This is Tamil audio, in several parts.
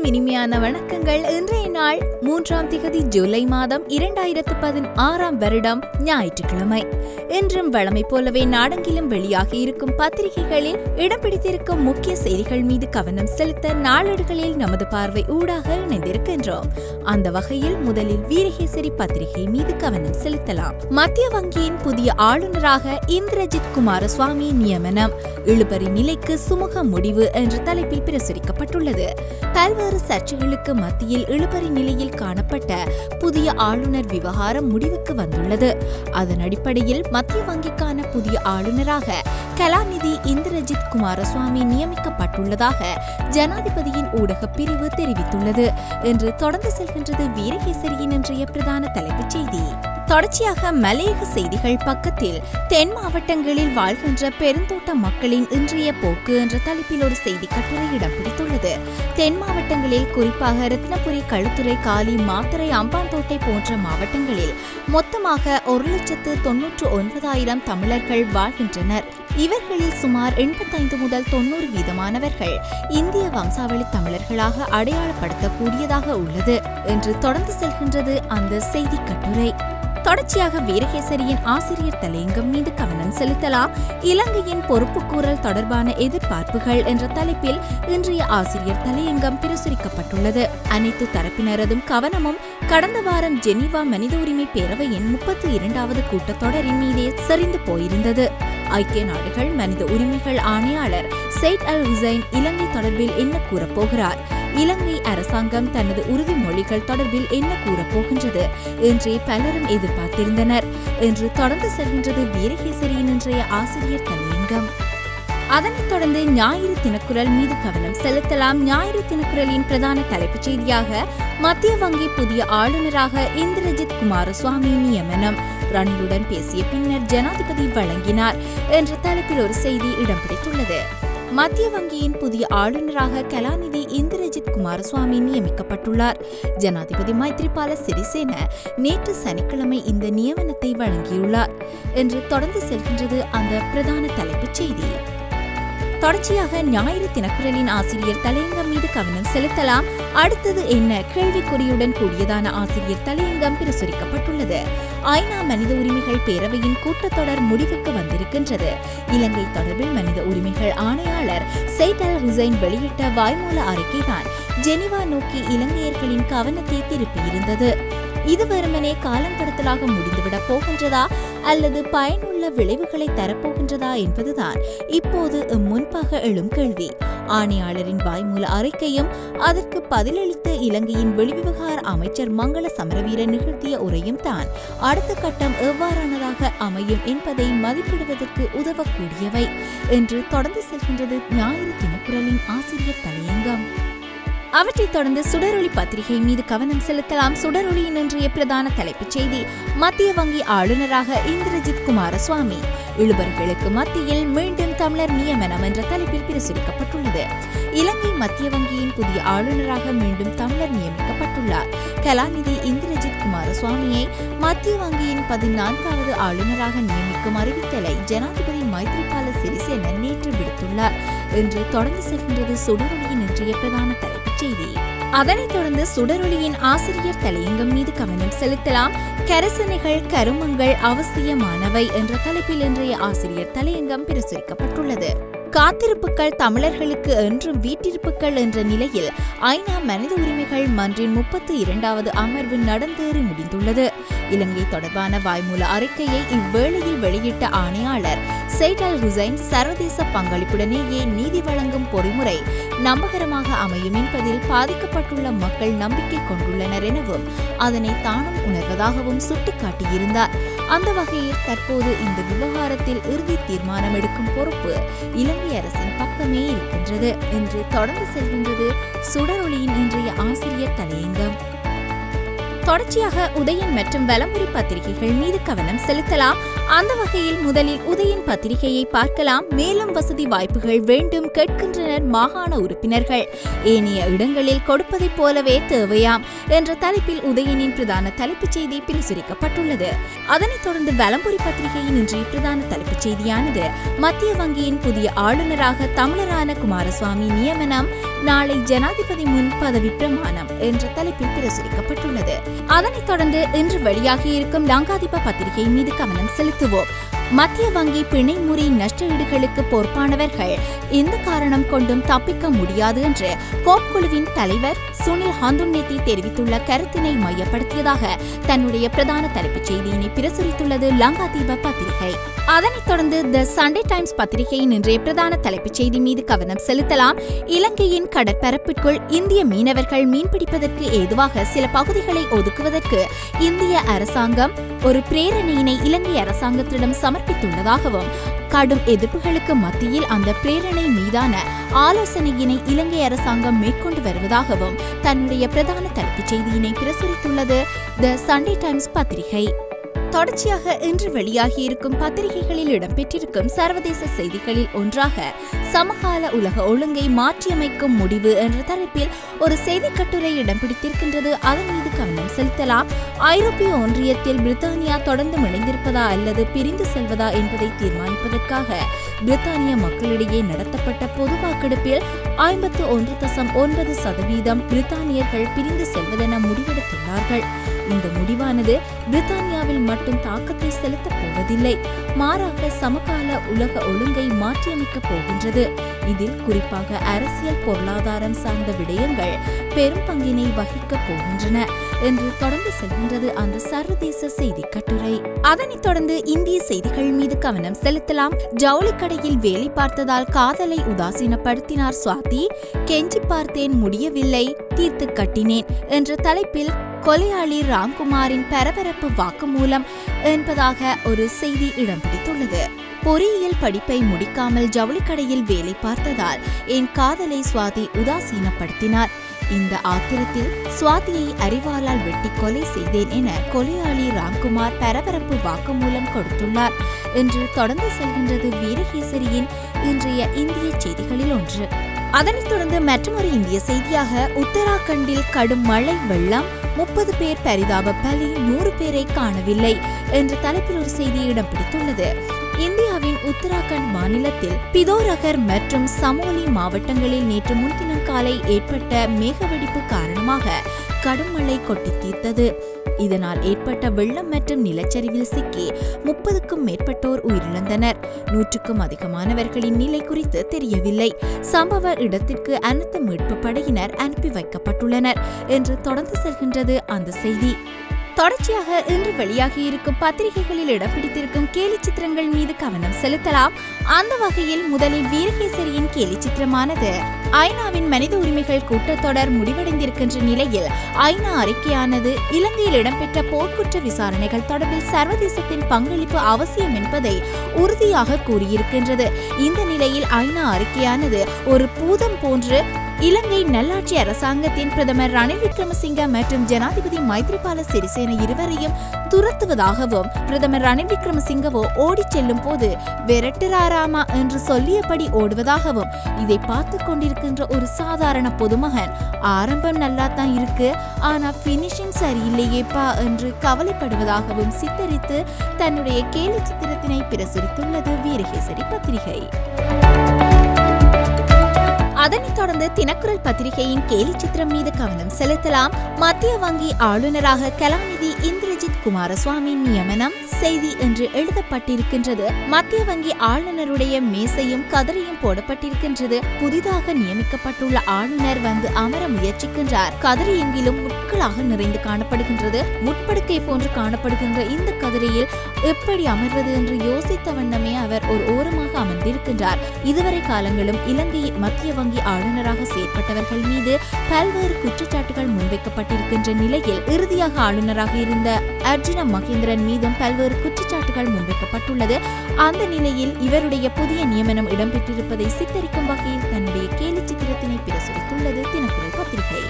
அனைவருக்கும் இனிமையான வணக்கங்கள். இன்றைய நாள் 3ஆம் திகதி ஜூலை மாதம் 2016 வருடம் ஞாயிற்றுக்கிழமை. இன்றும் வழமை போலவே நாடெங்கிலும் வெளியாகி இருக்கும் பத்திரிகைகளில் இடம் பிடித்திருக்கும் முக்கிய செய்திகள் மீது கவனம் செலுத்த நாளேடுகளில் நமது பார்வை ஊடாக இணைந்திருக்கின்றோம். அந்த வகையில் முதலில் வீரகேசரி பத்திரிகை மீது கவனம் செலுத்தலாம். மத்திய வங்கியின் புதிய ஆளுநராக இந்திரஜித் குமாரசுவாமி நியமனம், இழுபறி நிலைக்கு சுமூக முடிவு என்ற தலைப்பில் பிரசுரிக்கப்பட்டுள்ளது. பல்வேறு சர்ச்சைகளுக்கு மத்தியில் இழுபறி நிலையில் காணப்பட்ட புதிய ஆளுநர் விவகாரம் முடிவுக்கு வந்துள்ளது. அதன் அடிப்படையில் மத்திய வங்கிக்கான புதிய ஆளுநராக கலாநிதி இந்திரஜித் குமாரசுவாமி நியமிக்கப்பட்டுள்ளதாக ஜனாதிபதியின் ஊடகப் பிரிவு தெரிவித்துள்ளது என்று தொடர்ந்து செல்கின்றது வீரகேசரியின் இன்றைய பிரதான தலைப்புச் செய்தி. தொடர்ச்சியாக மலையக செய்திகள் பக்கத்தில் தென் மாவட்டங்களில் வாழ்கின்ற பெருந்தோட்ட மக்களின் இன்றைய போக்கு என்ற தலைப்பில் ஒரு செய்தி கட்டுரை இடம் பிடித்துள்ளது. தென் மாவட்டங்களில் குறிப்பாக ரத்னபுரி, களுத்துறை, காலி, மாத்தறை, அம்பாந்தோட்டை போன்ற மாவட்டங்களில் மொத்தமாக 1,99,000 தமிழர்கள் வாழ்கின்றனர். இவர்களில் சுமார் 85 முதல் 90% இந்திய வம்சாவளி தமிழர்களாக அடையாளப்படுத்தக்கூடியதாக உள்ளது என்று தொடர்ந்து செல்கின்றது அந்த செய்தி கட்டுரை. தொடர்ச்சியாக வீரகேசரியின் ஆசிரியர் தலையங்கம் மீது கவனம் செலுத்தலாம். இலங்கையின் பொறுப்புக்கூறல் தொடர்பான எதிர்பார்ப்புகள் என்ற தலைப்பில் இன்றைய ஆசிரியர் தலையங்கம் பிரசுரிக்கப்பட்டுள்ளது. அனைத்து தரப்பினரதும் கவனமும் கடந்த வாரம் ஜெனீவா மனித உரிமை பேரவையின் 32வது கூட்டத்தொடரின் மீதே சரிந்து போயிருந்தது. ஐக்கிய நாடுகள் மனித உரிமைகள் ஆணையாளர் சைட் அல் ஹுசைன் இலங்கை தொடர்பில் என்ன கூறப்போகிறார், இலங்கை அரசாங்கம் தனது உறுதிமொழிகள் தொடர்பில் என்ன கூறப்போகின்றது என்றே பலரும் எதிர்பார்த்திருந்தனர் என்று தொடர்ந்து செல்கின்றது வீரகேசரியின் இன்றைய ஆசிரியர் தலையங்கம். அதனைத் தொடர்ந்து ஞாயிறு தினக்குரல் மீது கவனம் செலுத்தலாம். ஞாயிறு தினக்குரலின் பிரதான தலைப்புச் செய்தியாக மத்திய வங்கி புதிய ஆளுநராக இந்திரஜித் குமாரசுவாமி நியமனம், ரணிலுடன் பேசிய பின்னர் ஜனாதிபதி வழங்கினார் என்ற தலைப்பில் ஒரு செய்தி இடம் பிடித்துள்ளது. மத்திய வங்கியின் புதிய ஆளுநராக கலாநிதி இந்திரஜித் குமாரசுவாமி நியமிக்கப்பட்டுள்ளார். ஜனாதிபதி மைத்ரிபால சிறிசேன நேற்று சனிக்கிழமை இந்த நியமனத்தை வழங்கியுள்ளார் என்று தொடர்ந்து செல்கின்றது அந்த பிரதான தலைப்புச் செய்தி. தொடர்ச்சியாக ஞாயிறு தினக்குரலின் ஆசிரியர் தலையங்கம் மீது கவனம் செலுத்தலாம். அடுத்தது என்ன கேள்விக்குறியுடன் கூடியதான ஆசிரியர் தலையங்கம் பிரசுரிக்கப்பட்டுள்ளது. ஐநா மனித உரிமைகள் பேரவையின் கூட்டத்தொடர் முடிவுக்கு வந்திருக்கின்றது. இலங்கை தொடர்பில் மனித உரிமைகள் ஆணையாளர் சைட் அல் ஹுசைன் வெளியிட்ட வாய்மூல அறிக்கைதான் ஜெனீவா நோக்கி இலங்கையர்களின் கவனத்தை திருப்பியிருந்தது. இது வெறுமனே காலம் கடத்தலாக முடிந்துவிடப் போகின்றதா அல்லது பயனுள்ள விளைவுகளை தரப்போகின்றதா என்பதுதான் இப்போது முன்பாக எழும் கேள்வி. ஆணையாளரின் வாய்மூல அறிக்கையும் அதற்கு பதிலளித்த இலங்கையின் வெளிவிவகார அமைச்சர் மங்கள சமரவீர நிகழ்த்திய உரையும் தான் அடுத்த கட்டம் எவ்வாறானதாக அமையும் என்பதை மதிப்பிடுவதற்கு உதவக்கூடியவை என்று தொடர்ந்து செல்கின்றது ஞாயிறு தினக்குரலின் ஆசிரியர் தலையங்கம். அவற்றைத் தொடர்ந்து சுடரொளி பத்திரிகை மீது கவனம் செலுத்தலாம். சுடரொளியின் இன்றைய பிரதான தலைப்புச் செய்தி மத்திய வங்கி ஆளுநராக இந்திரஜித் குமாரசுவாமி, இழுபறிகளுக்கு மத்தியில் மீண்டும் தமிழர் நியமனம் என்ற தலைப்பில் பிரசுரிக்கப்பட்டுள்ளது. இலங்கை மத்திய வங்கியின் புதிய ஆளுநராக மீண்டும் தமிழர் நியமிக்கப்பட்டுள்ளார். கலாநிதி இந்திரஜித் குமாரசுவாமியை மத்திய வங்கியின் 14வது ஆளுநராக நியமிக்கும் அறிவித்தலை ஜனாதிபதி மைத்ரிபால சிறிசேன நேற்று விடுத்துள்ளார் என்று தொடர்ந்து செல்கின்றது சுடரொளியின் இன்றைய பிரதான தலைப்புச் செய்தி. அதனைத் தொடர்ந்து சுடரொளியின் ஆசிரியர் தலையங்கம் மீது கவனம் செலுத்தலாம். கரசனைகள் கருமங்கள் அவசியமானவை என்ற தலைப்பில் இன்றைய ஆசிரியர் தலையங்கம் பிரசுரிக்கப்பட்டுள்ளது. காத்திருப்புகள் தமிழர்களுக்கு என்றும் வீட்டிருப்புகள் என்ற நிலையில் ஐநா மனித உரிமைகள் மன்றின் 32வது அமர்வு நடந்தேறி முடிந்துள்ளது. இலங்கை தொடர்பான வாய்மூல அறிக்கையை இவ்வேளையில் வெளியிட்ட ஆணையாளர் சைட் அல் ஹுசைன் சர்வதேச பங்களிப்புடனேயே நீதி வழங்கும் பொறிமுறை நம்பகரமாக அமையும் என்பதில் பாதிக்கப்பட்டுள்ள மக்கள் நம்பிக்கை கொண்டுள்ளனர் எனவும் அதனை தானும் உணர்வதாகவும் சுட்டிக்காட்டியிருந்தார். அந்த வகையில் தற்போது இந்த விவகாரத்தில் இறுதி தீர்மானம் எடுக்கும் பொறுப்பு இலங்கை அரசின் பக்கமே இருக்கின்றது என்று தொடர்ந்து செல்கின்றது சுடரொளியின் இன்றைய ஆசிரியர் தலையங்கம். தொடர்ச்சியாக உதயன் மற்றும் வலம்புரி பத்திரிகைகள் மீது கவனம் செலுத்தலாம். அந்த வகையில் முதலில் உதயன் பத்திரிகையை பார்க்கலாம். மேலும் வசதி வாய்ப்புகள் வேண்டும் கேட்கின்றனர் மாகாண உறுப்பினர்கள், ஏனைய இடங்களில் கொடுப்பதைப் போலவே தேவையாம் என்ற தலைப்பில் உதயனின் பிரதான தலைப்புச் செய்தி பிரசுரிக்கப்பட்டுள்ளது. அதனைத் தொடர்ந்து வலம்புரி பத்திரிகையின் இன்றைய பிரதான தலைப்புச் செய்தியானது மத்திய வங்கியின் புதிய ஆளுநராக தமிழரான குமாரசுவாமி நியமனம், நாளை ஜனாதிபதி முன் பதவி பிரமாணம் என்ற தலைப்பில் பிரசுரிக்கப்பட்டுள்ளது. அதனைத் தொடர்ந்து இன்று வெளியாகியிருக்கும் லங்காதீப பத்திரிகை மீது கவனம் செலுத்துவோம். மத்திய வங்கி பிணை முறி நஷ்டஈடுகளுக்கு பொறுப்பானவர்கள் எந்த காரணம் கொண்டும் தப்பிக்க முடியாது என்று கோப் குழுவின் தலைவர் சுனில் ஹந்துன்னேத்தி தெரிவித்துள்ள கருத்தினை மையப்படுத்தியதாக தன்னுடைய பிரதான தலைப்புச் செய்தியினை பிரசுரித்துள்ளது லங்காதீப பத்திரிகை. அதனைத் தொடர்ந்து தி சண்டே டைம்ஸ் பத்திரிகையின் இன்றைய பிரதான தலைப்புச் செய்தி மீது கவனம் செலுத்தலாம். இலங்கையின் கடற்பரப்பிற்குள் இந்திய மீனவர்கள் மீன்பிடிப்பதற்கு ஏதுவாக சில பகுதிகளை ஒதுக்குவதற்கு இந்திய அரசாங்கம் ஒரு பிரேரணையினை இலங்கை அரசாங்கத்திடம் சமர்ப்பித்துள்ளதாகவும் கடும் எதிர்ப்புகளுக்கு மத்தியில் அந்த பிரேரணை மீதான ஆலோசனையினை இலங்கை அரசாங்கம் மேற்கொண்டு வருவதாகவும் தன்னுடைய பிரதான தலைப்புச் செய்தியினை பிரசுரித்துள்ளது தி சண்டே டைம்ஸ் பத்திரிகை. தொடர்ச்சியாக இன்று வெளியாகியிருக்கும் பத்திரிகைகளில் இடம்பெற்றிருக்கும் சர்வதேச செய்திகளில் ஒன்றாக சமகால உலக ஒழுங்கை மாற்றியமைக்கும் முடிவு என்ற தலைப்பில் ஒரு செய்தி கட்டுரை இடம் பிடித்திருக்கின்றது. அதன் மீது கவனம் செலுத்தலாம். ஐரோப்பிய ஒன்றியத்தில் பிரித்தானியா தொடர்ந்து இணைந்திருப்பதா அல்லது பிரிந்து செல்வதா என்பதை தீர்மானிப்பதற்காக பிரித்தானிய மக்களிடையே நடத்தப்பட்ட பொது வாக்கெடுப்பில் 51.9% பிரித்தானியர்கள் பிரிந்து செல்வதென முடிவெடுத்துள்ளார்கள். இந்த முடிவானது பிரித்தானியாவில் மட்டும் தாக்கத்தை செலுத்தப் போவதில்லை, மாறாக சமகால உலக ஒழுங்கை மாற்றியமைக்கப் போகின்றது. இதில் குறிப்பாக அரசியல் பொருளாதாரம் சார்ந்த விடயங்கள் பெரும் பங்கினை வகிக்கப் போகின்றன என்று தொடர்ந்து செல்கின்றது அந்த சர்வதேச செய்தி கட்டுரை. அதனைத் தொடர்ந்து இந்திய செய்திகள் மீது கவனம் செலுத்தலாம். ஜவுளி கடையில் வேலை பார்த்ததால் காதலை உதாசீனப்படுத்தினார் சுவாதி, கெஞ்சி பார்த்தேன் முடியவில்லை, தீர்த்து கட்டினேன் என்ற தலைப்பில் கொலையாளி ராம்குமாரின் பரபரப்பு வாக்குமூலம் என்பதாக ஒரு செய்தி இடம் பிடித்துள்ளது. பொறியியல் படிப்பை முடிக்காமல் ஜவுளிக்கடையில் வேலை பார்த்ததால் என் காதலை சுவாதி உதாசீனப்படுத்தினார். இந்த ஆத்திரத்தில் சுவாதியை அரிவாளால் வெட்டி கொலை செய்தேன் என கொலையாளி ராம்குமார் பரபரப்பு வாக்குமூலம் கொடுத்துள்ளார் என்று தொடர்ந்து செல்கின்றது வீரகேசரியின் இன்றைய இந்திய செய்திகளில் ஒன்று. அதனைத் தொடர்ந்து மற்றொரு இந்திய செய்தியாக உத்தராகண்டில் கடும் மழை வெள்ளம், 30 பேர் பரிதாப பலி, 100 பேரை காணவில்லை என்ற தலைப்பில் ஒரு செய்தி இடம் பிடித்துள்ளது. இந்தியாவின் உத்தராகண்ட் மாநிலத்தில் பிதோரகர் மற்றும் சமோலி மாவட்டங்களில் நேற்று முன்தினம் காலை ஏற்பட்ட மேகவெடிப்பு காரணமாக கடும் மழை கொட்டி தீர்த்தது. இதனால் ஏற்பட்ட வெள்ளம் மற்றும் நிலச்சரிவில் சிக்கி 30க்கும் மேற்பட்டோர் உயிரிழந்தனர். 100க்கும் அதிகமானவர்களின் நிலை குறித்து தெரியவில்லை. சம்பவ இடத்திற்கு அனைத்து மீட்பு படையினர் அனுப்பி வைக்கப்பட்டுள்ளனர் என்று தொடர்ந்து செல்கின்றது அந்த செய்தி. தொடர்ச்சியாக இன்று வெளியாகியிருக்கும் பத்திரிகைகளில் இடம் பிடித்திருக்கும் கேலி சித்திரங்கள் மீது கவனம் செலுத்தலாம். அந்த வகையில் முதலில் வீரகேசரியின் கேலி சித்திரமானது ஐநாவின் மனித உரிமைகள் கூட்டத்தொடர் முடிவடைந்திருக்கின்ற நிலையில் ஐநா அறிக்கையானது இலங்கையில் இடம்பெற்ற போர்க்குற்ற விசாரணைகள் தொடர்பில் சர்வதேசத்தின் பங்களிப்பு அவசியம் என்பதை உறுதியாக கூறியிருக்கின்றது. இந்த நிலையில் ஐநா அறிக்கையானது ஒரு பூதம் போன்று இலங்கை நல்லாட்சி அரசாங்கத்தின் பிரதமர் ரணில் விக்ரமசிங்க மற்றும் ஜனாதிபதி மைத்ரிபால சிறிசேன இருவரையும் துரத்துவதாகவும், பிரதமர் ரணில் விக்ரமசிங்கவோ ஓடிச் செல்லும் போது விரட்டுறாராமா என்று சொல்லியபடி ஓடுவதாகவும், இதை பார்த்து கொண்டிருக்கின்ற ஒரு சாதாரண பொதுமகன் ஆரம்பம் நல்லாத்தான் இருக்கு, ஆனா பினிஷிங் சரியில்லையேப்பா என்று கவலைப்படுவதாகவும் சித்தரித்து தன்னுடைய கேலி சித்திரத்தினை பிரசுரித்துள்ளது வீரகேசரி பத்திரிகை. அதனைத் தொடர்ந்து தினக்குரல் பத்திரிகையின் கேலி சித்திரம் மீது கவனம் செலுத்தலாம். மத்திய வங்கி ஆளுநராக கலாநிதி இந்திரஜித் குமாரசுவாமி நியமனம் செய்தி என்று எழுதப்பட்டிருக்கின்றது. மத்திய வங்கி ஆளுநருடைய மேசையும் கதிரையும் போடப்பட்டிருக்கின்றது. புதிதாக நியமிக்கப்பட்டுள்ள ஆளுநர் வந்து அமர முயற்சிக்கின்றார். கதிரை எங்கிலும் முட்களாக நிறைந்து காணப்படுகின்றது. முட்படுக்கை போன்று காணப்படுகின்ற இந்த கதிரையில் எப்படி அமர்வது என்று யோசித்த வண்ணமே அவர் ஒரு ஓரமாக அமர்ந்திருக்கின்றார். இதுவரை காலங்களும் இலங்கை மத்திய வங்கி ஆளுநராக செயற்பட்டவர்கள் மீது பல்வேறு குற்றச்சாட்டுகள் முன்வைக்கப்பட்டிருக்கின்ற நிலையில் இறுதியாக ஆளுநராக இருந்த அர்ஜுன மகேந்திரன் மீதும் பல்வேறு குற்றச்சாட்டுகள் முன்வைக்கப்பட்டுள்ளது. அந்த நிலையில் இவருடைய புதிய நியமனம் இடம்பெற்றிருப்பதை சித்தரிக்கும் வகையில் தன்னுடைய கேலி சித்திரத்தினை பிரசுரித்துள்ளது தினக்குரல் பத்திரிகை.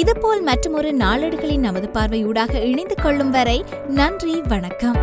இதுபோல் மற்றொரு நாளேடுகளின் நமது பார்வையூடாக இணைந்து கொள்ளும் வரை நன்றி, வணக்கம்.